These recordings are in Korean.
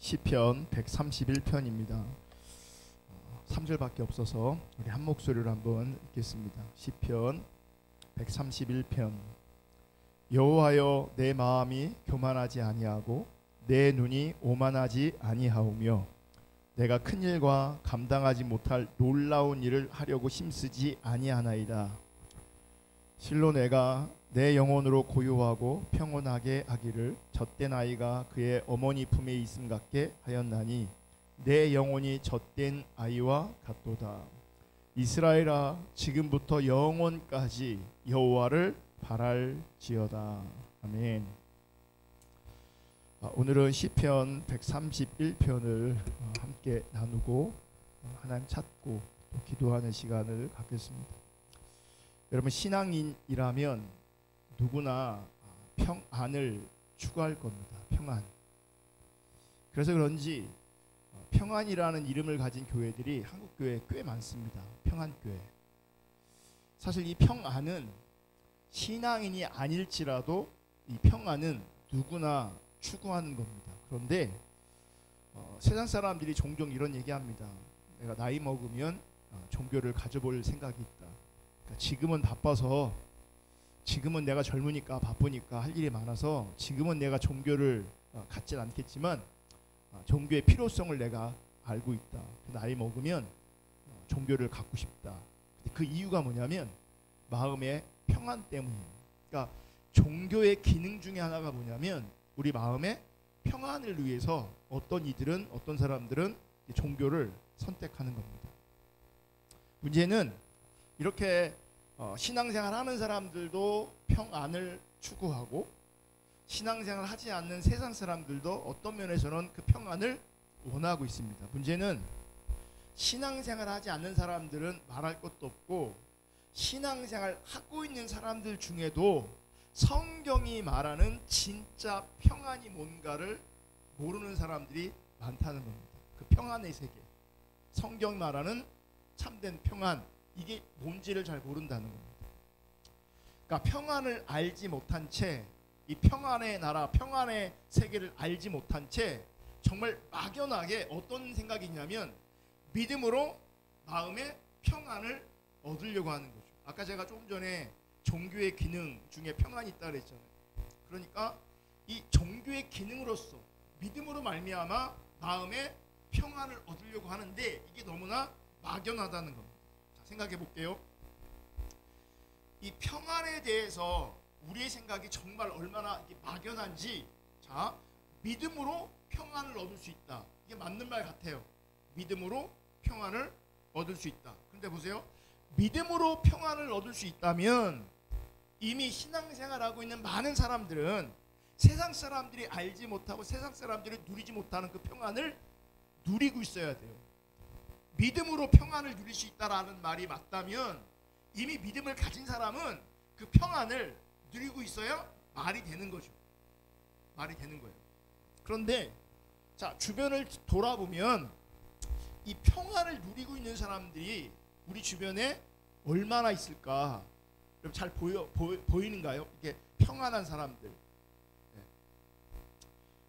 시편 131편입니다. 3절밖에 없어서 우리 한 목소리로 한번 읽겠습니다. 시편 131편. 여호와여, 내 마음이 교만하지 아니하고 내 눈이 오만하지 아니하오며 내가 큰 일과 감당하지 못할 놀라운 일을 하려고 힘쓰지 아니하나이다. 실로 내가 내 영혼으로 고요하고 평온하게 하기를 젖된 아이가 그의 어머니 품에 있음 같게 하였나니 내 영혼이 젖된 아이와 같도다. 이스라엘아, 지금부터 영원까지 여호와를 바랄지어다. 아멘. 오늘은 시편 131편을 함께 나누고 하나님 찾고 또 기도하는 시간을 갖겠습니다. 여러분, 신앙인이라면 누구나 평안을 추구할 겁니다. 평안. 그래서 그런지 평안이라는 이름을 가진 교회들이 한국 교회에 꽤 많습니다. 평안교회. 사실 이 평안은 신앙인이 아닐지라도 이 평안은 누구나 추구하는 겁니다. 그런데 세상 사람들이 종종 이런 얘기합니다. 내가 나이 먹으면 종교를 가져볼 생각이 있다. 그러니까 지금은 바빠서, 지금은 내가 젊으니까 바쁘니까 할 일이 많아서 지금은 내가 종교를 갖진 않겠지만 종교의 필요성을 내가 알고 있다. 나이 먹으면 종교를 갖고 싶다. 그 이유가 뭐냐면 마음의 평안 때문이에요. 그러니까 종교의 기능 중에 하나가 뭐냐면 우리 마음의 평안을 위해서 어떤 사람들은 종교를 선택하는 겁니다. 문제는 이렇게 신앙생활 하는 사람들도 평안을 추구하고 신앙생활 하지 않는 세상 사람들도 어떤 면에서는 그 평안을 원하고 있습니다. 문제는 신앙생활 하지 않는 사람들은 말할 것도 없고 신앙생활 하고 있는 사람들 중에도 성경이 말하는 진짜 평안이 뭔가를 모르는 사람들이 많다는 겁니다. 그 평안의 세계, 성경이 말하는 참된 평안, 이게 뭔지를 잘 모른다는 겁니다. 그러니까 평안을 알지 못한 채, 이 평안의 나라, 평안의 세계를 알지 못한 채 정말 막연하게 어떤 생각이 있냐면 믿음으로 마음의 평안을 얻으려고 하는 거죠. 아까 제가 조금 전에 종교의 기능 중에 평안이 있다 그랬잖아요. 그러니까 이 종교의 기능으로서 믿음으로 말미암아 마음의 평안을 얻으려고 하는데 이게 너무나 막연하다는 겁니다. 자, 생각해 볼게요. 이 평안에 대해서 우리의 생각이 정말 얼마나 막연한지, 자, 믿음으로 평안을 얻을 수 있다. 이게 맞는 말 같아요. 믿음으로 평안을 얻을 수 있다. 근데 보세요. 믿음으로 평안을 얻을 수 있다면 이미 신앙생활하고 있는 많은 사람들은 세상 사람들이 알지 못하고 세상 사람들이 누리지 못하는 그 평안을 누리고 있어야 돼요. 믿음으로 평안을 누릴 수 있다라는 말이 맞다면 이미 믿음을 가진 사람은 그 평안을 누리고 있어야 말이 되는 거죠. 말이 되는 거예요. 그런데 자, 주변을 돌아보면 이 평안을 누리고 있는 사람들이 우리 주변에 얼마나 있을까? 여러분 잘 보이는가요? 이게 평안한 사람들.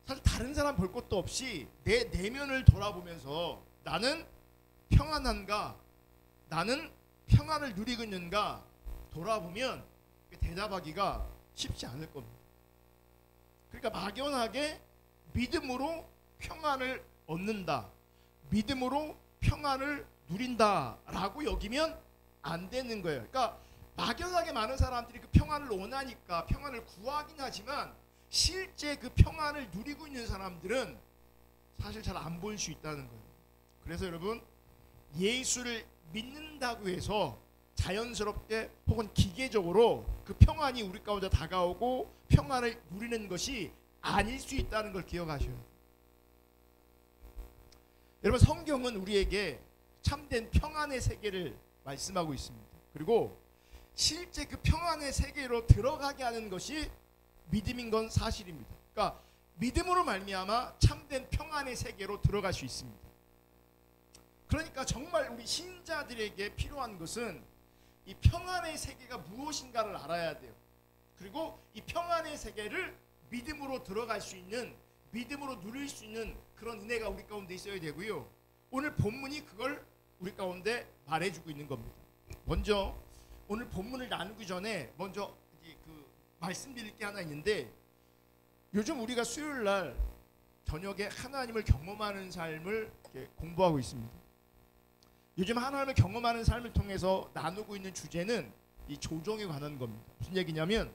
사실 다른 사람 볼 것도 없이 내 내면을 돌아보면서 나는 평안한가? 나는 평안을 누리고 있는가? 돌아보면 대답하기가 쉽지 않을 겁니다. 그러니까 막연하게 믿음으로 평안을 얻는다, 믿음으로 평안을 누린다라고 여기면 안 되는 거예요. 그러니까 막연하게 많은 사람들이 그 평안을 원하니까 평안을 구하긴 하지만 실제 그 평안을 누리고 있는 사람들은 사실 잘 안 보일 수 있다는 거예요. 그래서 여러분, 예수를 믿는다고 해서 자연스럽게 혹은 기계적으로 그 평안이 우리 가운데 다가오고 평안을 누리는 것이 아닐 수 있다는 걸 기억하셔야 돼요. 여러분, 성경은 우리에게 참된 평안의 세계를 말씀하고 있습니다. 그리고 실제 그 평안의 세계로 들어가게 하는 것이 믿음인 건 사실입니다. 그러니까 믿음으로 말미암아 참된 평안의 세계로 들어갈 수 있습니다. 그러니까 정말 우리 신자들에게 필요한 것은 이 평안의 세계가 무엇인가를 알아야 돼요. 그리고 이 평안의 세계를 믿음으로 들어갈 수 있는 믿음으로 누릴 수 있는 그런 은혜가 우리 가운데 있어야 되고요. 오늘 본문이 그걸 우리 가운데 말해주고 있는 겁니다. 먼저 오늘 본문을 나누기 전에 먼저 그 말씀드릴 게 하나 있는데, 요즘 우리가 수요일 날 저녁에 하나님을 경험하는 삶을 공부하고 있습니다. 요즘 하나님을 경험하는 삶을 통해서 나누고 있는 주제는 이 조종에 관한 겁니다. 무슨 얘기냐면,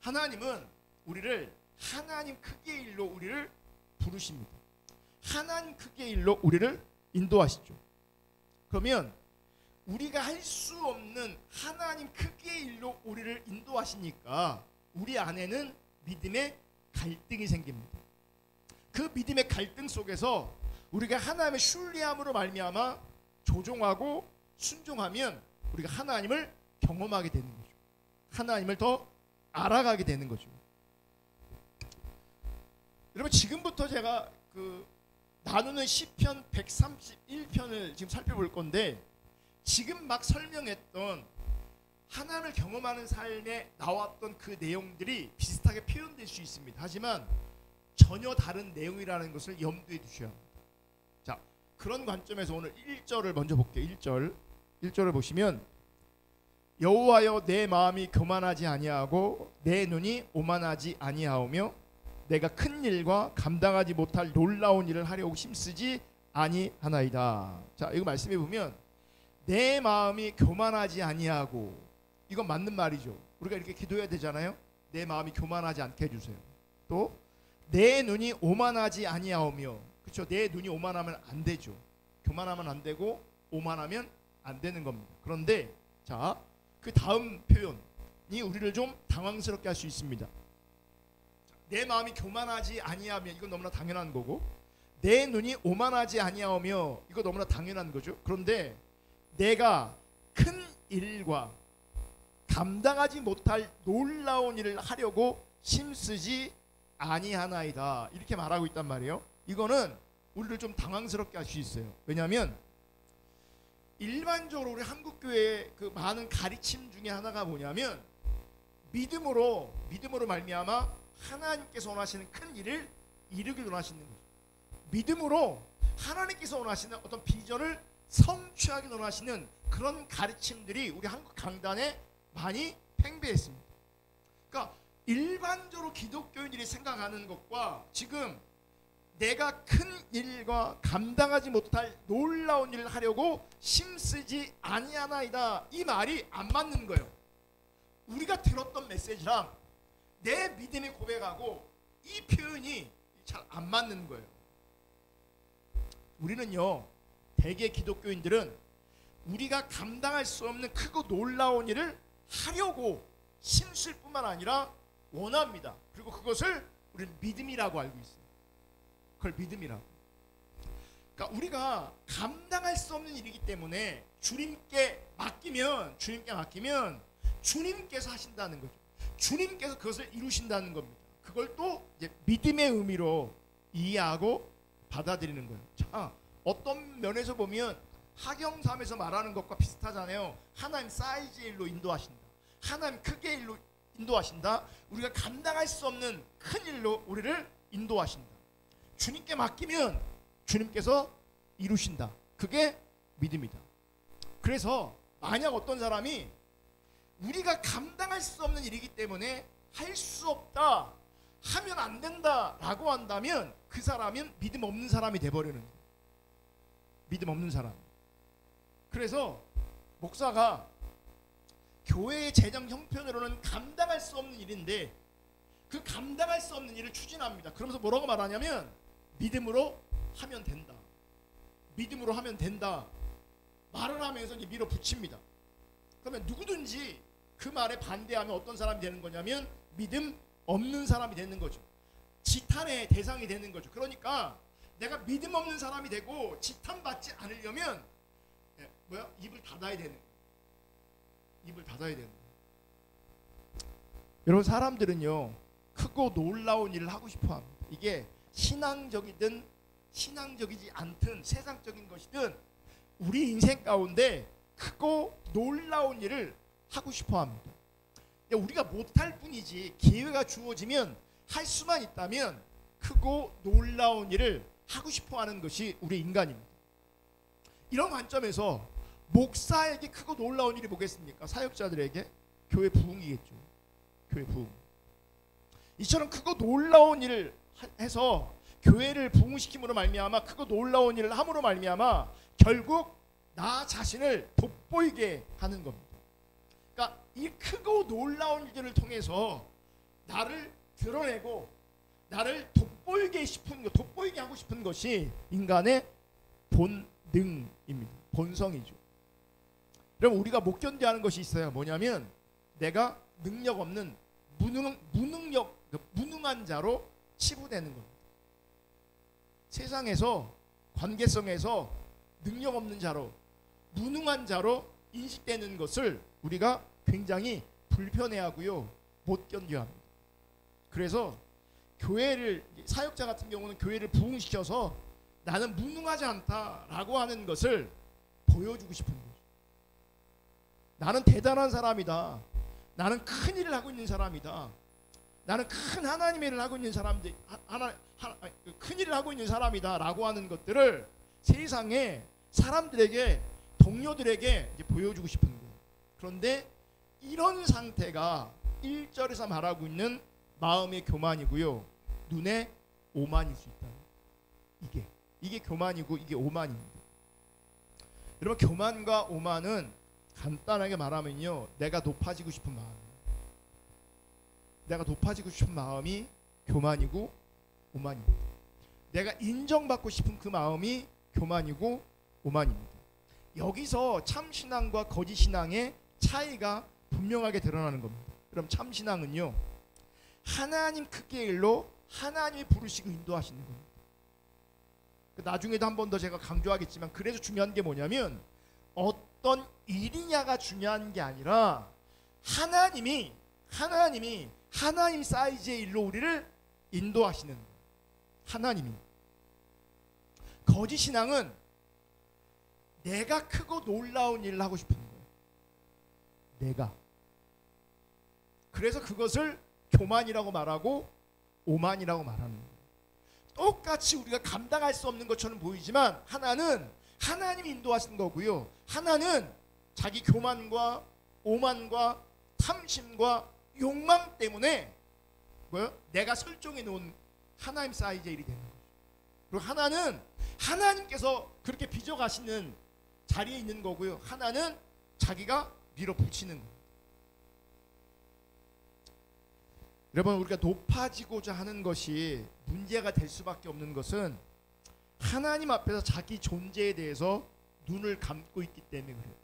하나님은 우리를 하나님 크기의 일로 우리를 부르십니다. 하나님 크기의 일로 우리를 인도하시죠. 그러면 우리가 할 수 없는 하나님 크기의 일로 우리를 인도하시니까 우리 안에는 믿음의 갈등이 생깁니다. 그 믿음의 갈등 속에서 우리가 하나님의 신뢰함으로 말미암아 조종하고 순종하면 우리가 하나님을 경험하게 되는 거죠. 하나님을 더 알아가게 되는 거죠. 여러분, 지금부터 제가 나누는 시편 131편을 지금 살펴볼 건데, 지금 막 설명했던 하나님을 경험하는 삶에 나왔던 그 내용들이 비슷하게 표현될 수 있습니다. 하지만 전혀 다른 내용이라는 것을 염두에 두셔야 합니다. 자, 그런 관점에서 오늘 1절을 먼저 볼게요. 1절을 보시면, 여호와여 내 마음이 교만하지 아니하고 내 눈이 오만하지 아니하오며 내가 큰 일과 감당하지 못할 놀라운 일을 하려고 힘쓰지 아니하나이다. 자, 이거 말씀해 보면 내 마음이 교만하지 아니하고, 이건 맞는 말이죠. 우리가 이렇게 기도해야 되잖아요. 내 마음이 교만하지 않게 해주세요. 또 내 눈이 오만하지 아니하오며, 그렇죠? 내 눈이 오만하면 안 되죠. 교만하면 안 되고 오만하면 안 되는 겁니다. 그런데 자, 그 다음 표현이 우리를 좀 당황스럽게 할 수 있습니다. 내 마음이 교만하지 아니하며, 이건 너무나 당연한 거고, 내 눈이 오만하지 아니하며, 이거 너무나 당연한 거죠. 그런데 내가 큰 일과 감당하지 못할 놀라운 일을 하려고 힘쓰지 아니하나이다, 이렇게 말하고 있단 말이에요. 이거는 우리를 좀 당황스럽게 할 수 있어요. 왜냐하면 일반적으로 우리 한국교회의 그 많은 가르침 중에 하나가 뭐냐면, 믿음으로 말미암아 하나님께서 원하시는 큰 일을 이루길 원하시는 거죠. 믿음으로 하나님께서 원하시는 어떤 비전을 성취하기 원하시는 그런 가르침들이 우리 한국 강단에 많이 팽배했습니다. 그러니까 일반적으로 기독교인들이 생각하는 것과 지금 내가 큰 일과 감당하지 못할 놀라운 일을 하려고 힘쓰지 아니하나이다, 이 말이 안 맞는 거예요. 우리가 들었던 메시지랑 내 믿음이 고백하고 이 표현이 잘 안 맞는 거예요. 우리는요, 대개 기독교인들은 우리가 감당할 수 없는 크고 놀라운 일을 하려고 힘쓸 뿐만 아니라 원합니다. 그리고 그것을 우리는 믿음이라고 알고 있어요. 그걸 믿음이라고. 그러니까 우리가 감당할 수 없는 일이기 때문에 주님께 맡기면 주님께서 하신다는 거죠. 주님께서 그것을 이루신다는 겁니다. 그걸 또 이제 믿음의 의미로 이해하고 받아들이는 거예요. 자, 어떤 면에서 보면 하경삼에서 말하는 것과 비슷하잖아요. 하나님 사이즈의 일로 인도하신다, 하나님 크기의 일로 인도하신다, 우리가 감당할 수 없는 큰 일로 우리를 인도하신다. 주님께 맡기면 주님께서 이루신다. 그게 믿음이다. 그래서 만약 어떤 사람이 우리가 감당할 수 없는 일이기 때문에 할 수 없다, 하면 안 된다라고 한다면 그 사람은 믿음 없는 사람이 돼버리는 거예요. 믿음 없는 사람. 그래서 목사가 교회의 재정 형편으로는 감당할 수 없는 일인데 그 감당할 수 없는 일을 추진합니다. 그러면서 뭐라고 말하냐면 믿음으로 하면 된다, 믿음으로 하면 된다 말을 하면서 이제 밀어붙입니다. 그러면 누구든지 그 말에 반대하면 어떤 사람이 되는 거냐면 믿음 없는 사람이 되는 거죠. 지탄의 대상이 되는 거죠. 그러니까 내가 믿음 없는 사람이 되고 지탄받지 않으려면 입을 닫아야 되는 거예요. 입을 닫아야 되는 거예요. 여러분, 사람들은요 크고 놀라운 일을 하고 싶어 합니다. 이게 신앙적이든 신앙적이지 않든 세상적인 것이든 우리 인생 가운데 크고 놀라운 일을 하고 싶어 합니다. 우리가 못할 뿐이지 기회가 주어지면 할 수만 있다면 크고 놀라운 일을 하고 싶어하는 것이 우리 인간입니다. 이런 관점에서 목사에게 크고 놀라운 일이 뭐겠습니까? 사역자들에게 교회 부흥이겠죠. 교회 부흥. 이처럼 크고 놀라운 일을 해서 교회를 부흥시킴으로 말미암아 크고 놀라운 일을 함으로 말미암아 결국 나 자신을 돋보이게 하는 겁니다. 그러니까 이 크고 놀라운 일들을 통해서 나를 드러내고 나를 돋보이게 하고 싶은 것이 인간의 본능입니다. 본성이죠. 그럼 우리가 못 견뎌하는 것이 있어요. 뭐냐면 내가 능력 없는 무능한 자로 치부되는 겁니다. 세상에서 관계성에서 능력 없는 자로 무능한 자로 인식되는 것을 우리가 굉장히 불편해하고요, 못 견뎌합니다. 그래서 교회를 사역자 같은 경우는 교회를 부흥시켜서 나는 무능하지 않다라고 하는 것을 보여주고 싶은 거죠. 나는 대단한 사람이다. 나는 큰 일을 하고 있는 사람이다. 나는 큰 하나님의 일을 하고 있는 사람들, 큰 일을 하고 있는 사람이다라고 하는 것들을 세상에 사람들에게, 동료들에게 이제 보여주고 싶은 거예요. 그런데 이런 상태가 1절에서 말하고 있는 마음의 교만이고요, 눈의 오만일 수 있다. 이게 교만이고 이게 오만입니다. 여러분, 교만과 오만은 간단하게 말하면요, 내가 높아지고 싶은 마음이에요. 내가 높아지고 싶은 마음이 교만이고 오만입니다. 내가 인정받고 싶은 그 마음이 교만이고 오만입니다. 여기서 참신앙과 거짓신앙의 차이가 분명하게 드러나는 겁니다. 그럼 참신앙은요, 하나님 크기의 일로 하나님이 부르시고 인도하시는 겁니다. 나중에도 한 번 더 제가 강조하겠지만, 그래서 중요한 게 뭐냐면 어떤 일이냐가 중요한 게 아니라 하나님이 하나님 사이즈의 일로 우리를 인도하시는 거예요. 하나님이. 거짓신앙은 내가 크고 놀라운 일을 하고 싶은 거예요. 내가. 그래서 그것을 교만이라고 말하고 오만이라고 말하는 거예요. 똑같이 우리가 감당할 수 없는 것처럼 보이지만 하나는 하나님이 인도하시는 거고요, 하나는 자기 교만과 오만과 탐심과 욕망 때문에 내가 설정해 놓은 하나님 사이즈의 일이 되는 거죠. 그리고 하나는 하나님께서 그렇게 빚어가시는 자리에 있는 거고요, 하나는 자기가 밀어붙이는 거예요. 여러분, 우리가 높아지고자 하는 것이 문제가 될 수밖에 없는 것은 하나님 앞에서 자기 존재에 대해서 눈을 감고 있기 때문에 그래요.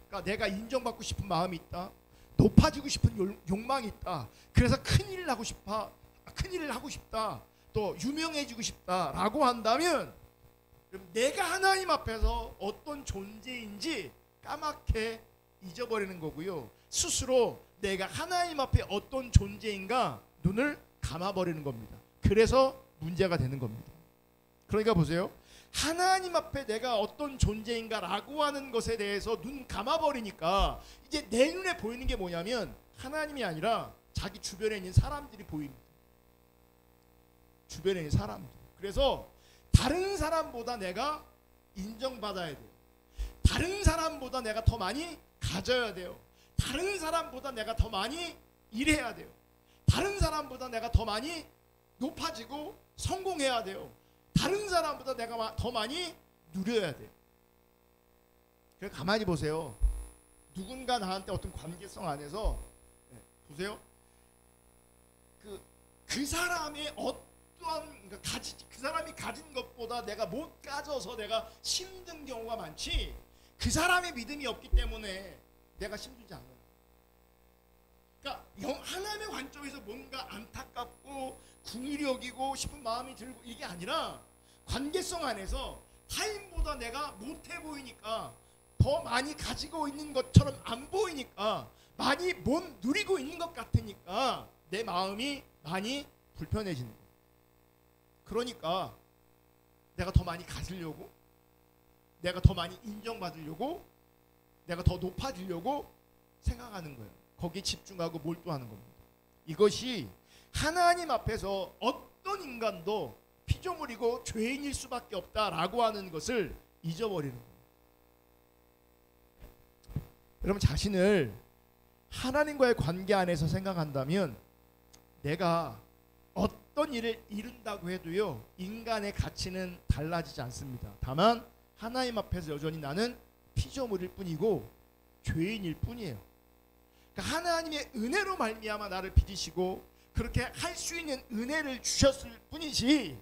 그러니까 내가 인정받고 싶은 마음이 있다, 높아지고 싶은 욕망이 있다, 그래서 큰 일을 하고 싶다, 또 유명해지고 싶다라고 한다면 내가 하나님 앞에서 어떤 존재인지 까맣게 잊어버리는 거고요, 스스로 내가 하나님 앞에 어떤 존재인가 눈을 감아버리는 겁니다. 그래서 문제가 되는 겁니다. 그러니까 보세요, 하나님 앞에 내가 어떤 존재인가라고 하는 것에 대해서 눈 감아버리니까 이제 내 눈에 보이는 게 뭐냐면 하나님이 아니라 자기 주변에 있는 사람들이 보입니다. 주변에 있는 사람들. 그래서 다른 사람보다 내가 인정받아야 돼요. 다른 사람보다 내가 더 많이 가져야 돼요. 다른 사람보다 내가 더 많이 일해야 돼요. 다른 사람보다 내가 더 많이 높아지고 성공해야 돼요. 다른 사람보다 내가 더 많이 누려야 돼요. 그래서 가만히 보세요. 누군가 나한테 어떤 관계성 안에서 보세요. 그 사람의 어떠한 그 사람이 가진 것보다 내가 못 가져서 내가 힘든 경우가 많지, 그 사람의 믿음이 없기 때문에 내가 힘들지 않아요. 그러니까 하나님의 관점에서 뭔가 안타깝고 궁일이 여기고 싶은 마음이 들고 이게 아니라 관계성 안에서 타인보다 내가 못해 보이니까, 더 많이 가지고 있는 것처럼 안 보이니까, 많이 못 누리고 있는 것 같으니까 내 마음이 많이 불편해지는 거예요. 그러니까 내가 더 많이 가지려고, 내가 더 많이 인정받으려고, 내가 더 높아지려고 생각하는 거예요. 거기에 집중하고 몰두하는 겁니다. 이것이 하나님 앞에서 어떤 인간도 피조물이고 죄인일 수밖에 없다라고 하는 것을 잊어버리는 거예요. 여러분 자신을 하나님과의 관계 안에서 생각한다면 내가 어떤 일을 이룬다고 해도요 인간의 가치는 달라지지 않습니다. 다만 하나님 앞에서 여전히 나는 피조물일 뿐이고 죄인일 뿐이에요. 그러니까 하나님의 은혜로 말미암아 나를 빚으시고 그렇게 할 수 있는 은혜를 주셨을 뿐이지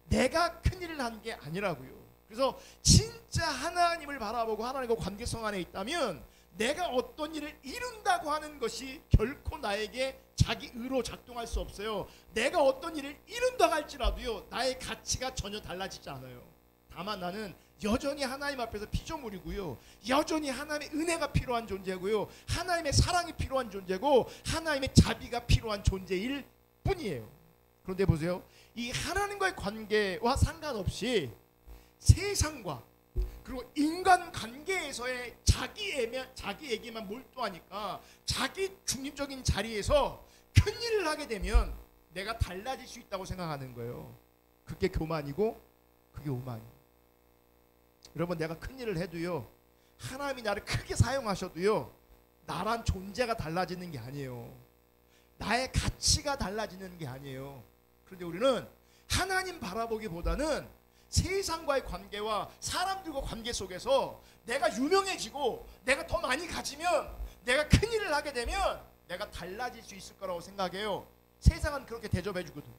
내가 큰일을 한 게 아니라고요. 그래서 진짜 하나님을 바라보고 하나님과 관계성 안에 있다면 내가 어떤 일을 이룬다고 하는 것이 결코 나에게 자기 의로 작동할 수 없어요. 내가 어떤 일을 이룬다고 할지라도요 나의 가치가 전혀 달라지지 않아요. 다만 나는 여전히 하나님 앞에서 피조물이고요, 여전히 하나님의 은혜가 필요한 존재고요, 하나님의 사랑이 필요한 존재고 하나님의 자비가 필요한 존재일 뿐이에요. 그런데 보세요, 이 하나님과의 관계와 상관없이 세상과 그리고 인간관계에서의 자기에게만 몰두하니까 자기 중립적인 자리에서 큰일을 하게 되면 내가 달라질 수 있다고 생각하는 거예요. 그게 교만이고 그게 오만이에요. 여러분 내가 큰일을 해도요 하나님이 나를 크게 사용하셔도요 나란 존재가 달라지는 게 아니에요. 나의 가치가 달라지는 게 아니에요. 그런데 우리는 하나님 바라보기보다는 세상과의 관계와 사람들과 관계 속에서 내가 유명해지고 내가 더 많이 가지면 내가 큰일을 하게 되면 내가 달라질 수 있을 거라고 생각해요. 세상은 그렇게 대접해 주거든.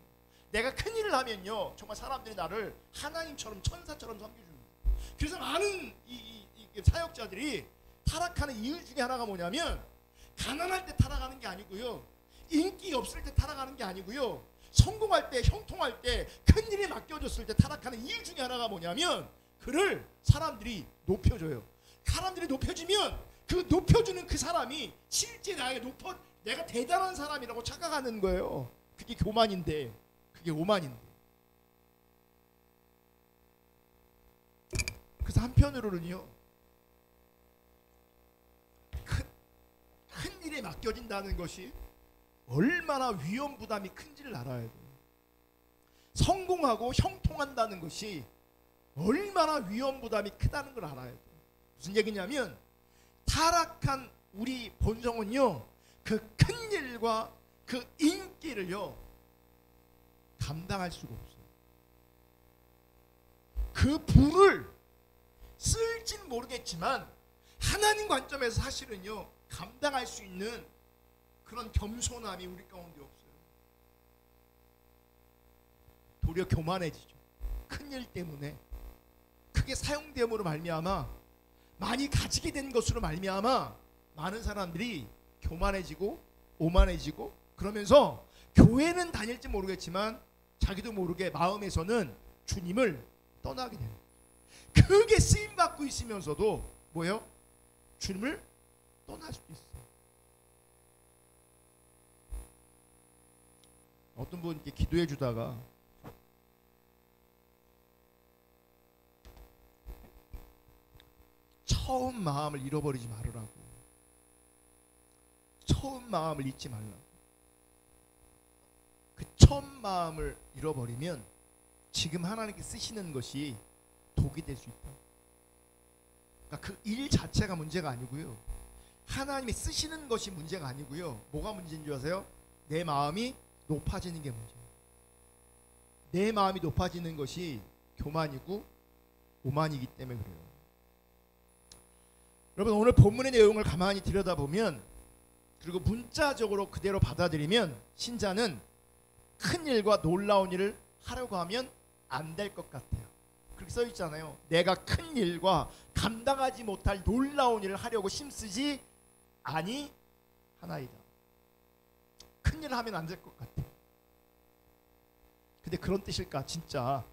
내가 큰일을 하면요 정말 사람들이 나를 하나님처럼 천사처럼 섬겨줍니다. 그래서 많은 이 사역자들이 타락하는 이유 중에 하나가 뭐냐면 가난할 때 타락하는 게 아니고요, 인기 없을 때 타락하는 게 아니고요, 성공할 때 형통할 때 큰일이 맡겨졌을 때 타락하는 이유 중에 하나가 뭐냐면 그를 사람들이 높여줘요. 사람들이 높여주면 그 높여주는 그 사람이 실제 내가 대단한 사람이라고 착각하는 거예요. 그게 교만인데, 그게 오만인데. 그래서 한편으로는요 큰 일에 맡겨진다는 것이 얼마나 위험 부담이 큰지를 알아야 돼요. 성공하고 형통한다는 것이 얼마나 위험 부담이 크다는 걸 알아야 돼요. 무슨 얘기냐면 타락한 우리 본성은요 그 큰 일과 그 인기를요 감당할 수가 없어요. 그 부를 쓸진 모르겠지만 하나님 관점에서 사실은요 감당할 수 있는 그런 겸손함이 우리 가운데 없어요. 도리어 교만해지죠. 큰일 때문에 크게 사용됨으로 말미암아 많이 가지게 된 것으로 말미암아 많은 사람들이 교만해지고 오만해지고 그러면서 교회는 다닐지 모르겠지만 자기도 모르게 마음에서는 주님을 떠나게 돼요. 크게 쓰임받고 있으면서도 뭐예요? 주님을 떠날 수도 있어요. 어떤 분 이렇게 기도해 주다가 처음 마음을 잃어버리지 말으라고, 처음 마음을 잊지 말라고. 그 처음 마음을 잃어버리면 지금 하나님께 쓰시는 것이 독이 될 수 있다. 그러니까 그 일 자체가 문제가 아니고요, 하나님이 쓰시는 것이 문제가 아니고요, 뭐가 문제인 줄 아세요? 내 마음이 높아지는 게 문제예요. 내 마음이 높아지는 것이 교만이고 오만이기 때문에 그래요. 여러분 오늘 본문의 내용을 가만히 들여다보면 그리고 문자적으로 그대로 받아들이면 신자는 큰 일과 놀라운 일을 하려고 하면 안 될 것 같아요. 그렇게 써 있잖아요. 내가 큰 일과 감당하지 못할 놀라운 일을 하려고 힘쓰지 아니하나이다. 큰 일을 하면 안 될 것 같아. 근데 그런 뜻일까 진짜?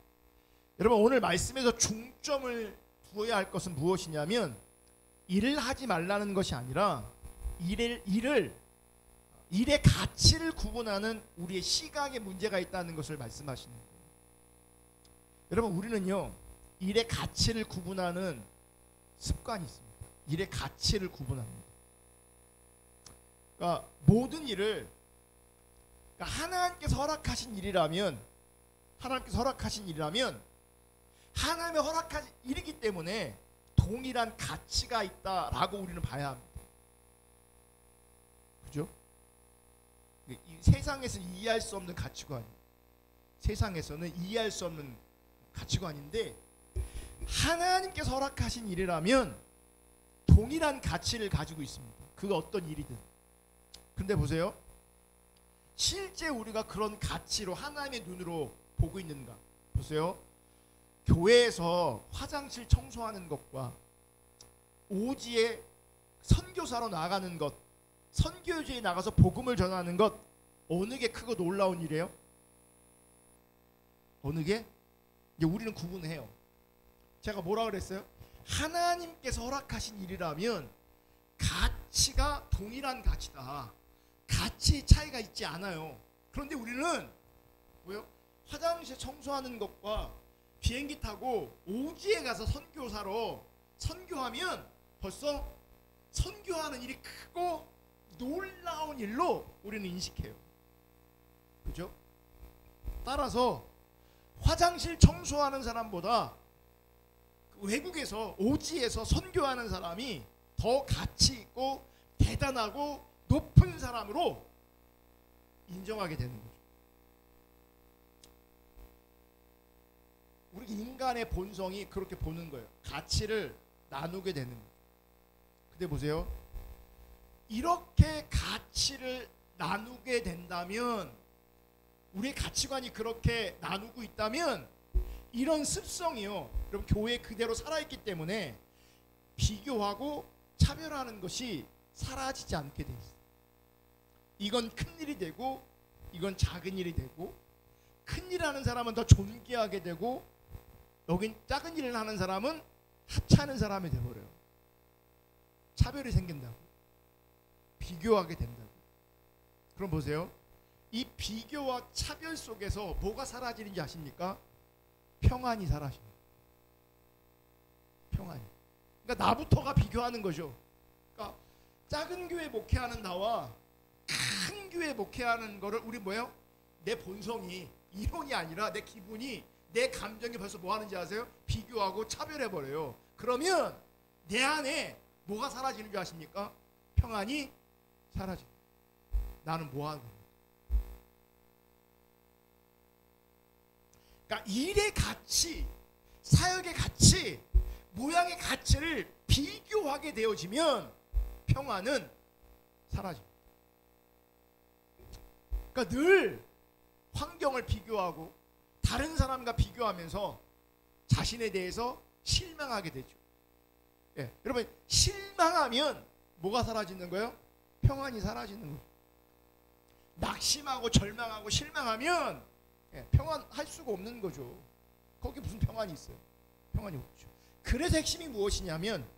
여러분 오늘 말씀에서 중점을 두어야 할 것은 무엇이냐면 일을 하지 말라는 것이 아니라 일의 가치를 구분하는 우리의 시각에 문제가 있다는 것을 말씀하시는 거예요. 여러분 우리는요 일의 가치를 구분하는 습관이 있습니다. 일의 가치를 구분합니다. 그러니까 모든 일을, 그러니까 하나님께서 허락하신 일이라면 하나님께서 허락하신 일이라면 하나님의 허락하신 일이기 때문에 동일한 가치가 있다라고 우리는 봐야 합니다. 그죠? 이 세상에서는 이해할 수 없는 가치관, 세상에서는 이해할 수 없는 가치관인데 하나님께서 허락하신 일이라면 동일한 가치를 가지고 있습니다. 그 어떤 일이든. 근데 보세요. 실제 우리가 그런 가치로 하나님의 눈으로 보고 있는가? 보세요. 교회에서 화장실 청소하는 것과 오지에 선교사로 나가는 것, 선교지에 나가서 복음을 전하는 것, 어느 게 크고 놀라운 일이에요? 어느 게? 이제 우리는 구분해요. 제가 뭐라 그랬어요? 하나님께서 허락하신 일이라면 가치가 동일한 가치다. 가치 차이가 있지 않아요. 그런데 우리는 뭐요? 화장실 청소하는 것과 비행기 타고 오지에 가서 선교사로 선교하면 벌써 선교하는 일이 크고 놀라운 일로 우리는 인식해요. 그죠? 따라서 화장실 청소하는 사람보다 외국에서 오지에서 선교하는 사람이 더 가치 있고 대단하고 높은 사람으로 인정하게 되는 거죠. 우리 인간의 본성이 그렇게 보는 거예요. 가치를 나누게 되는 거죠. 근데 보세요. 이렇게 가치를 나누게 된다면, 우리의 가치관이 그렇게 나누고 있다면 이런 습성이요, 여러분 교회 그대로 살아있기 때문에 비교하고 차별하는 것이 사라지지 않게 돼 있어요. 이건 큰 일이 되고 이건 작은 일이 되고, 큰 일을 하는 사람은 더 존귀하게 되고 여긴 작은 일을 하는 사람은 하찮은 사람이 되어버려요. 차별이 생긴다고, 비교하게 된다고. 그럼 보세요. 이 비교와 차별 속에서 뭐가 사라지는지 아십니까? 평안이 사라집니다. 평안이. 그러니까 나부터가 비교하는 거죠. 그러니까 작은 교회 목회하는 나와 큰 교회 목회하는 거를 우리 뭐예요? 내 본성이, 이론이 아니라 내 기분이, 내 감정이 벌써 뭐 하는지 아세요? 비교하고 차별해버려요. 그러면 내 안에 뭐가 사라지는 줄 아십니까? 평안이 사라집니다. 나는 뭐 하는 겁니까? 그러니까 일의 가치, 사역의 가치, 모양의 가치를 비교하게 되어지면 평안은 사라집니다. 그러니까 늘 환경을 비교하고 다른 사람과 비교하면서 자신에 대해서 실망하게 되죠. 예, 여러분 실망하면 뭐가 사라지는 거예요? 평안이 사라지는 거예요. 낙심하고 절망하고 실망하면 평안할 수가 없는 거죠. 거기 무슨 평안이 있어요? 평안이 없죠. 그래서 핵심이 무엇이냐면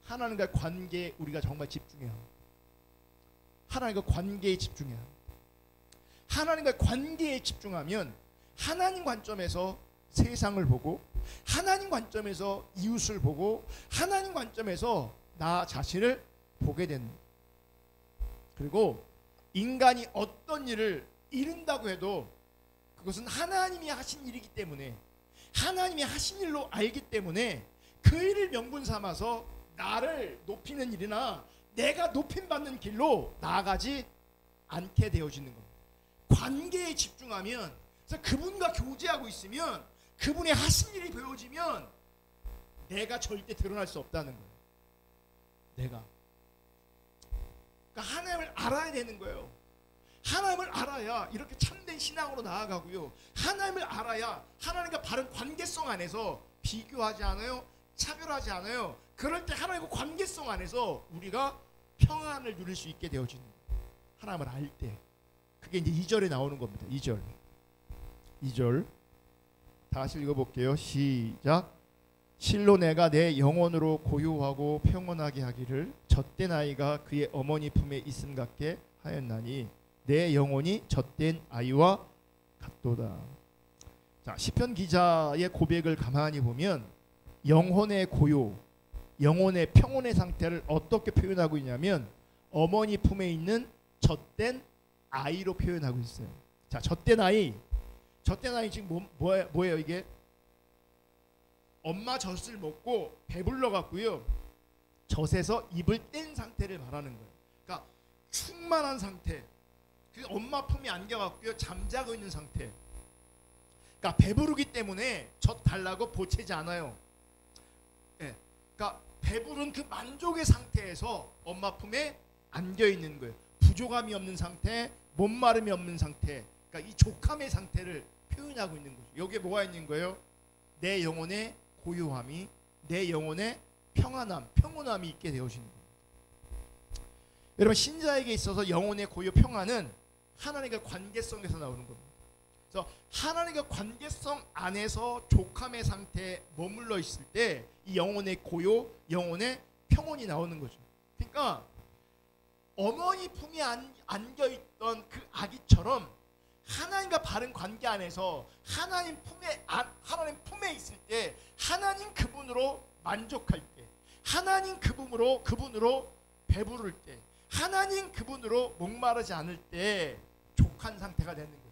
하나님과의 관계에 우리가 정말 집중해야 합니다. 하나님과 관계에 집중해야 합니다. 하나님과의 관계에 집중하면 하나님 관점에서 세상을 보고, 하나님 관점에서 이웃을 보고, 하나님 관점에서 나 자신을 보게 됩니다. 그리고 인간이 어떤 일을 이룬다고 해도 그것은 하나님이 하신 일이기 때문에, 하나님이 하신 일로 알기 때문에 그 일을 명분 삼아서 나를 높이는 일이나 내가 높임받는 길로 나아가지 않게 되어지는 겁니다. 관계에 집중하면, 그래서 그분과 교제하고 있으면 그분의 하신 일이 보여지면 내가 절대 드러날 수 없다는 거예요. 내가. 그러니까 하나님을 알아야 되는 거예요. 하나님을 알아야 이렇게 참된 신앙으로 나아가고요. 하나님을 알아야 하나님과 바른 관계성 안에서 비교하지 않아요. 차별하지 않아요. 그럴 때 하나님과 관계성 안에서 우리가 평안을 누릴 수 있게 되어지는 거예요. 하나님을 알 때. 그게 이제 2절에 나오는 겁니다. 2절 다시 읽어볼게요. 시작. 실로 내가 내 영혼으로 고요하고 평온하게 하기를 젖된 아이가 그의 어머니 품에 있음 같게 하였나니 내 영혼이 젖된 아이와 같도다. 자, 시편 기자의 고백을 가만히 보면 영혼의 고요, 영혼의 평온의 상태를 어떻게 표현하고 있냐면 어머니 품에 있는 젖된 아이로 표현하고 있어요. 자, 젖된 아이. 젖된 아이 지금 뭐예요 이게? 엄마 젖을 먹고 배불러 갖고요. 젖에서 입을 뗀 상태를 말하는 거예요. 그러니까 충만한 상태. 그 엄마 품에 안겨 갖고요. 잠자고 있는 상태. 그러니까 배부르기 때문에 젖 달라고 보채지 않아요. 예. 그러니까 배부른 그 만족의 상태에서 엄마 품에 안겨 있는 거예요. 부족함이 없는 상태, 목마름이 없는 상태. 그러니까 이 족함의 상태를 표현하고 있는 거죠. 여기에 뭐가 있는 거예요? 내 영혼의 고요함이, 내 영혼의 평온함이 있게 되어지는 거예요. 여러분, 신자에게 있어서 영혼의 고요 평안은 하나님과 관계성에서 나오는 겁니다. 그래서 하나님과 관계성 안에서 족함의 상태에 머물러 있을 때 이 영혼의 고요, 영혼의 평온이 나오는 거죠. 그러니까 어머니 품에 안겨있던 그 아기처럼 하나님과 바른 관계 안에서 하나님 품에 있을 때, 하나님 그분으로 만족할 때, 하나님 그분으로 배부를 때, 하나님 그분으로 목마르지 않을 때 족한 상태가 되는 거죠.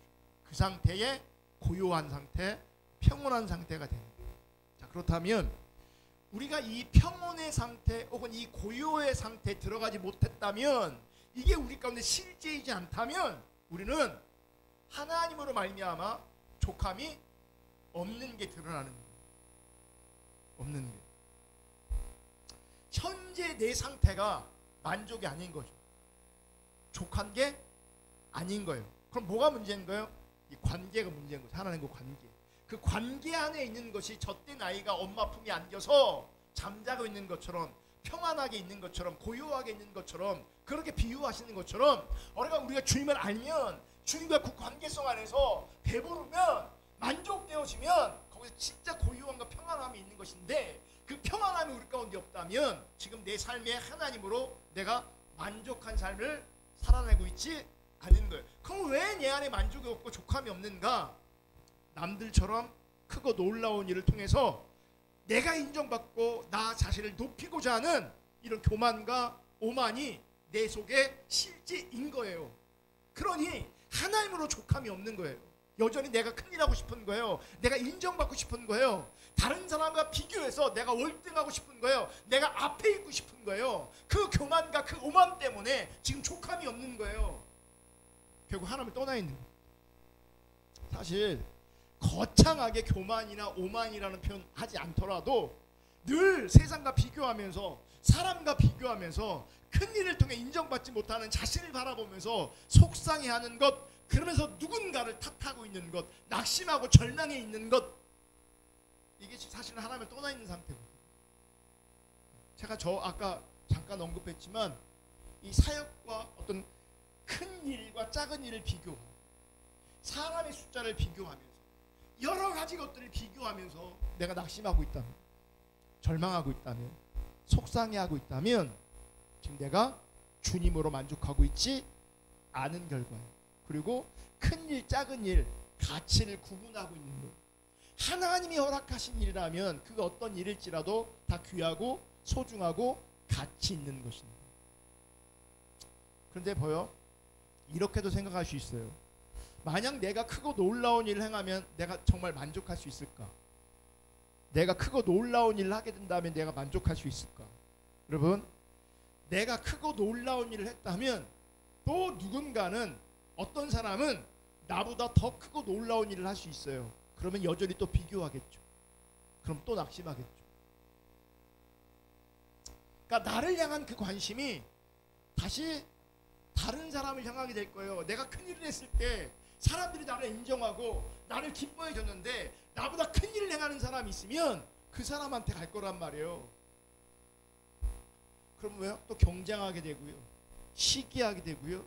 그 상태에 고요한 상태, 평온한 상태가 되는 거예요. 자, 그렇다면 우리가 이 평온의 상태 혹은 이 고요의 상태에 들어가지 못했다면, 이게 우리 가운데 실제이지 않다면 우리는 하나님으로 말미암아 족함이 없는 게 드러나는 거예요. 없는 게. 현재 내 상태가 만족이 아닌 거죠. 족한 게 아닌 거예요. 그럼 뭐가 문제인 거예요? 이 관계가 문제인 거죠. 하나님과 관계. 그 관계 안에 있는 것이 젖된 아이가 엄마 품에 안겨서 잠자고 있는 것처럼, 평안하게 있는 것처럼, 고요하게 있는 것처럼, 그렇게 비유하시는 것처럼 우리가 주님을 알면, 주님과 그 관계성 안에서 배부르면, 만족되어지면 거기서 진짜 고요함과 평안함이 있는 것인데, 그 평안함이 우리 가운데 없다면 지금 내 삶에 하나님으로 내가 만족한 삶을 살아내고 있지 않은 거예요. 그럼 왜 내 안에 만족이 없고 족함이 없는가? 남들처럼 크고 놀라운 일을 통해서 내가 인정받고 나 자신을 높이고자 하는 이런 교만과 오만이 내 속에 실제인 거예요. 그러니 하나님으로 족함이 없는 거예요. 여전히 내가 큰일 하고 싶은 거예요. 내가 인정받고 싶은 거예요. 다른 사람과 비교해서 내가 월등하고 싶은 거예요. 내가 앞에 있고 싶은 거예요. 그 교만과 그 오만 때문에 지금 족함이 없는 거예요. 결국 하나님을 떠나 있는 거예요. 사실 거창하게 교만이나 오만이라는 표현 하지 않더라도 늘 세상과 비교하면서, 사람과 비교하면서, 큰 일을 통해 인정받지 못하는 자신을 바라보면서 속상해하는 것, 그러면서 누군가를 탓하고 있는 것, 낙심하고 절망해 있는 것, 이게 사실은 하나님을 떠나 있는 상태거든요. 제가 아까 잠깐 언급했지만 이 사역과 어떤 큰 일과 작은 일을 비교하고, 사람의 숫자를 비교하면서, 여러 가지 것들을 비교하면서 내가 낙심하고 있다면, 절망하고 있다면, 속상해하고 있다면 지금 내가 주님으로 만족하고 있지 않은 결과예요. 그리고 큰 일, 작은 일, 가치를 구분하고 있는 것. 하나님이 허락하신 일이라면 그 어떤 일일지라도 다 귀하고 소중하고 가치 있는 것입니다. 그런데 이렇게도 생각할 수 있어요. 만약 내가 크고 놀라운 일을 행하면 내가 정말 만족할 수 있을까? 내가 크고 놀라운 일을 하게 된다면 내가 만족할 수 있을까? 여러분, 내가 크고 놀라운 일을 했다면 또 누군가는, 어떤 사람은 나보다 더 크고 놀라운 일을 할 수 있어요. 그러면 여전히 또 비교하겠죠. 그럼 또 낙심하겠죠. 그러니까 나를 향한 그 관심이 다시 다른 사람을 향하게 될 거예요. 내가 큰일을 했을 때 사람들이 나를 인정하고 나를 기뻐해 줬는데 나보다 큰일을 행하는 사람이 있으면 그 사람한테 갈 거란 말이에요. 그럼 왜요? 또 경쟁하게 되고요, 시기하게 되고요,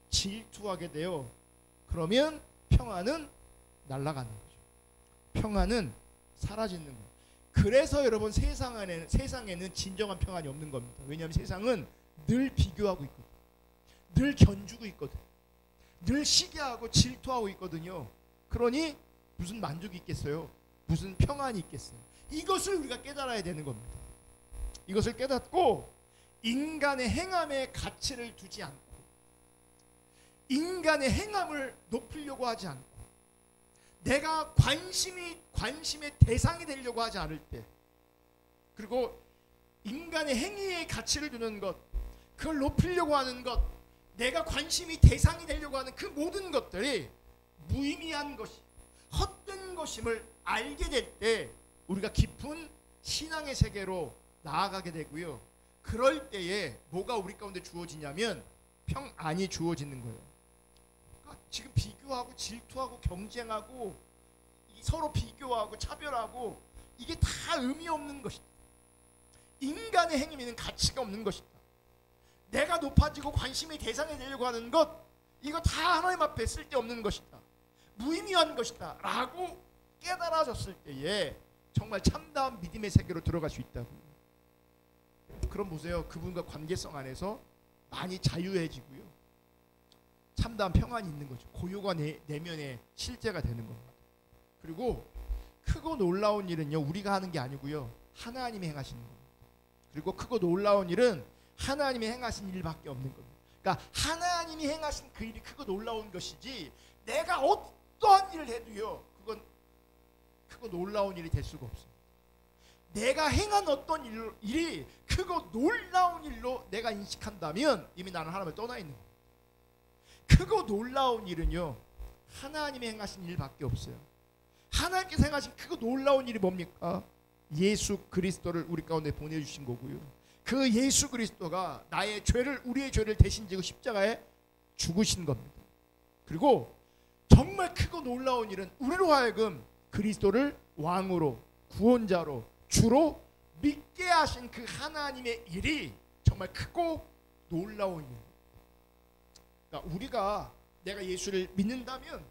질투하게 돼요. 그러면 평안은 날아가는 거죠. 평안은 사라지는 거예요. 그래서 여러분, 세상에는 진정한 평안이 없는 겁니다. 왜냐하면 세상은 늘 비교하고 있거든, 늘 견주고 있거든, 늘 시기하고 질투하고 있거든요. 그러니 무슨 만족이 있겠어요? 무슨 평안이 있겠어요? 이것을 우리가 깨달아야 되는 겁니다. 이것을 깨닫고 인간의 행함에 가치를 두지 않고, 인간의 행함을 높이려고 하지 않고, 내가 관심의 대상이 되려고 하지 않을 때, 그리고 인간의 행위에 가치를 두는 것, 그걸 높이려고 하는 것, 내가 관심이 대상이 되려고 하는 그 모든 것들이 무의미한 것이, 헛된 것임을 알게 될 때 우리가 깊은 신앙의 세계로 나아가게 되고요. 그럴 때에 뭐가 우리 가운데 주어지냐면 평안이 주어지는 거예요. 그러니까 지금 비교하고 질투하고 경쟁하고 서로 비교하고 차별하고 이게 다 의미 없는 것이다. 인간의 행위는 가치가 없는 것이다. 내가 높아지고 관심의 대상이 되려고 하는 것, 이거 다 하나님 앞에 쓸데없는 것이다. 무의미한 것이다 라고 깨달아졌을 때에 정말 참다운 믿음의 세계로 들어갈 수 있다고. 그럼 보세요. 그분과 관계성 안에서 많이 자유해지고요. 참다운 평안이 있는 거죠. 고요가 내면의 실제가 되는 겁니다. 그리고 크고 놀라운 일은요, 우리가 하는 게 아니고요, 하나님이 행하시는 겁니다. 그리고 크고 놀라운 일은 하나님이 행하신 일밖에 없는 겁니다. 그러니까 하나님이 행하신 그 일이 크고 놀라운 것이지, 내가 어떠한 일을 해도요, 그건 크고 놀라운 일이 될 수가 없습니다. 내가 행한 어떤 일이 크고 놀라운 일로 내가 인식한다면 이미 나는 하나님을 떠나 있는 겁니다. 크고 놀라운 일은요, 하나님이 행하신 일밖에 없어요. 하나님께서 행하신 크고 놀라운 일이 뭡니까? 예수 그리스도를 우리 가운데 보내주신 거고요. 그 예수 그리스도가 나의 죄를, 우리의 죄를 대신 지고 십자가에 죽으신 겁니다. 그리고 정말 크고 놀라운 일은 우리로 하여금 그리스도를 왕으로, 구원자로, 주로 믿게 하신 그 하나님의 일이 정말 크고 놀라운 일입니다. 그러니까 우리가, 내가 예수를 믿는다면,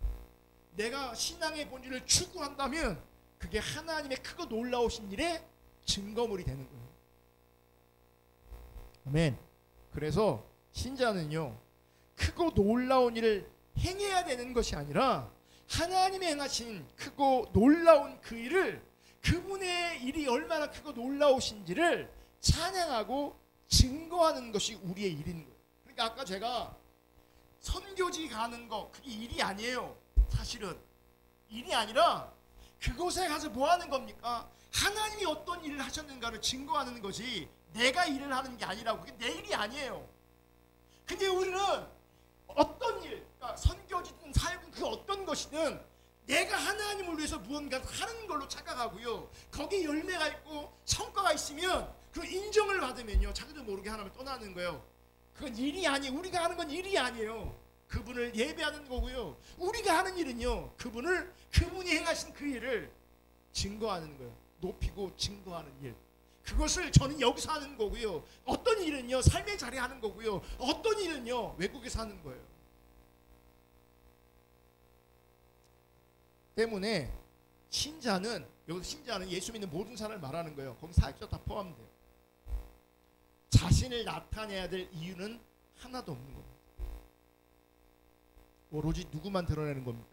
내가 신앙의 본질을 추구한다면 그게 하나님의 크고 놀라우신 일의 증거물이 되는 거예요. 아멘. 그래서 신자는요, 크고 놀라운 일을 행해야 되는 것이 아니라 하나님이 행하신 크고 놀라운 그 일을, 그분의 일이 얼마나 크고 놀라우신지를 찬양하고 증거하는 것이 우리의 일인 거예요. 그러니까 아까 제가 선교지 가는 거, 그게 일이 아니에요. 사실은 일이 아니라 그곳에 가서 뭐 하는 겁니까? 하나님이 어떤 일을 하셨는가를 증거하는 것이 내가 일을 하는 게 아니라고. 그게 내 일이 아니에요. 근데 우리는 어떤 일, 그러니까 선교지든 사역은 그 어떤 것이든 내가 하나님을 위해서 무언가 하는 걸로 착각하고요, 거기에 열매가 있고 성과가 있으면 그 인정을 받으면요, 자기도 모르게 하나님을 떠나는 거예요. 그건 일이 아니에요. 우리가 하는 건 일이 아니에요. 그분을 예배하는 거고요. 우리가 하는 일은요, 그분이 행하신 그 일을 증거하는 거예요. 높이고 증거하는 일. 그것을 저는 여기서 하는 거고요. 어떤 일은요, 삶의 자리에 하는 거고요. 어떤 일은요, 외국에서 하는 거예요. 때문에 신자는, 여기서 신자는 예수 믿는 모든 사람을 말하는 거예요. 거기 사역자 다 포함돼요. 자신을 나타내야 될 이유는 하나도 없는 겁니다. 오로지 누구만 드러내는 겁니까?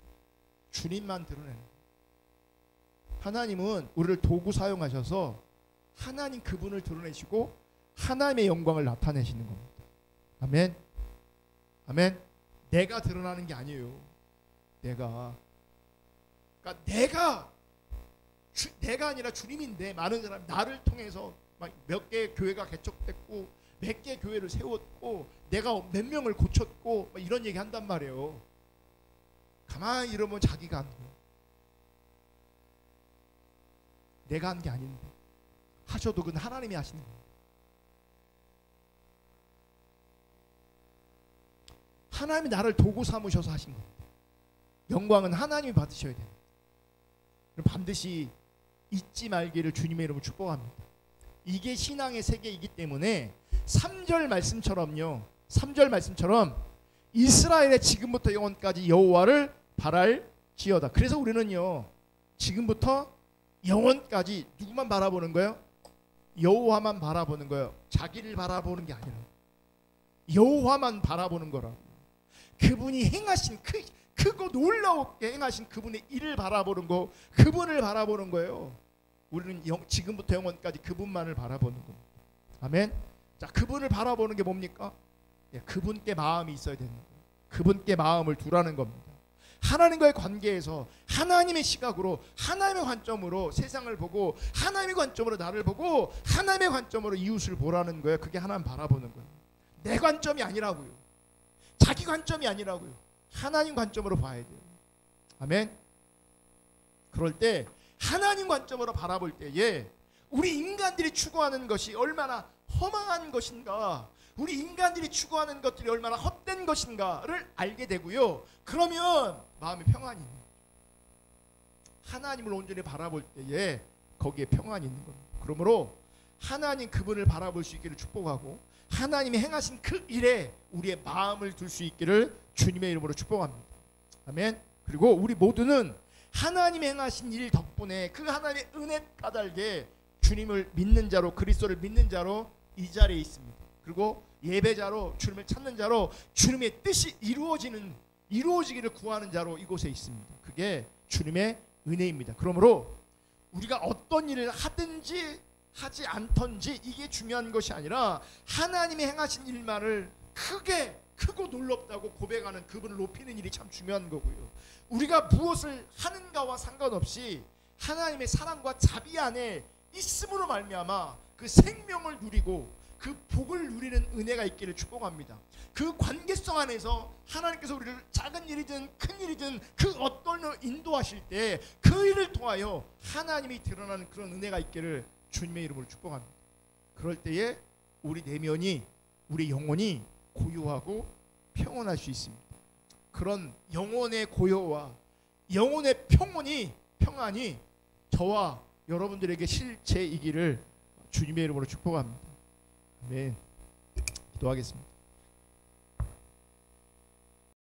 주님만 드러내는 겁니다. 하나님은 우리를 도구 사용하셔서 하나님 그분을 드러내시고 하나님의 영광을 나타내시는 겁니다. 아멘. 아멘. 내가 드러나는 게 아니에요. 그러니까 내가 아니라 주님인데, 많은 사람이 나를 통해서 막 몇 개의 교회가 개척됐고 몇 개의 교회를 세웠고 내가 몇 명을 고쳤고 막 이런 얘기 한단 말이에요. 가만히 이러면 자기가 한 거예요. 내가 한 게 아닌데, 하셔도 그건 하나님이 하시는 거예요. 하나님이 나를 도구 삼으셔서 하신 겁니다. 영광은 하나님이 받으셔야 됩니다. 그럼 반드시 잊지 말기를 주님의 이름으로 축복합니다. 이게 신앙의 세계이기 때문에 3절 말씀처럼요, 3절 말씀처럼 이스라엘의 지금부터 영원까지 여호와를 바랄지어다. 그래서 우리는요, 지금부터 영원까지 누구만 바라보는 거예요? 여호와만 바라보는 거예요. 자기를 바라보는 게 아니라 여호와만 바라보는 거라고. 그분이 행하신 크고 놀라웠게 행하신 그분의 일을 바라보는 거, 그분을 바라보는 거예요. 우리는 지금부터 영원까지 그분만을 바라보는 겁니다. 아멘. 자, 그분을 바라보는 게 뭡니까? 그분께 마음이 있어야 되는 거예요. 그분께 마음을 두라는 겁니다. 하나님과의 관계에서 하나님의 시각으로, 하나님의 관점으로 세상을 보고, 하나님의 관점으로 나를 보고, 하나님의 관점으로 이웃을 보라는 거예요. 그게 하나님 바라보는 거예요. 내 관점이 아니라고요. 자기 관점이 아니라고요. 하나님 관점으로 봐야 돼요. 아멘. 그럴 때 하나님 관점으로 바라볼 때에 우리 인간들이 추구하는 것이 얼마나 허망한 것인가, 우리 인간들이 추구하는 것들이 얼마나 헛된 것인가를 알게 되고요. 그러면 마음에 평안이 있는 거예요. 하나님을 온전히 바라볼 때에 거기에 평안이 있는 겁니다. 그러므로 하나님 그분을 바라볼 수 있기를 축복하고, 하나님이 행하신 그 일에 우리의 마음을 둘 수 있기를 주님의 이름으로 축복합니다. 아멘. 그리고 우리 모두는 하나님이 행하신 일 덕분에 그 하나님의 은혜 까닭에 주님을 믿는 자로, 그리스도를 믿는 자로 이 자리에 있습니다. 그리고 예배자로, 주님을 찾는 자로, 주님의 뜻이 이루어지기를 구하는 자로 이곳에 있습니다. 그게 주님의 은혜입니다. 그러므로 우리가 어떤 일을 하든지 하지 않던지 이게 중요한 것이 아니라 하나님이 행하신 일만을 크고 놀랍다고 고백하는, 그분을 높이는 일이 참 중요한 거고요. 우리가 무엇을 하는가와 상관없이 하나님의 사랑과 자비 안에 있음으로 말미암아 그 생명을 누리고 그 복을 누리는 은혜가 있기를 축복합니다. 그 관계성 안에서 하나님께서 우리를 작은 일이든 큰 일이든 그 어떤 일을 인도하실 때 그 일을 통하여 하나님이 드러나는 그런 은혜가 있기를 주님의 이름으로 축복합니다. 그럴 때에 우리 내면이, 우리 영혼이 고요하고 평온할 수 있습니다. 그런 영혼의 고요와 영혼의 평안이 저와 여러분들에게 실체이기를 주님의 이름으로 축복합니다. 아멘. 기도하겠습니다.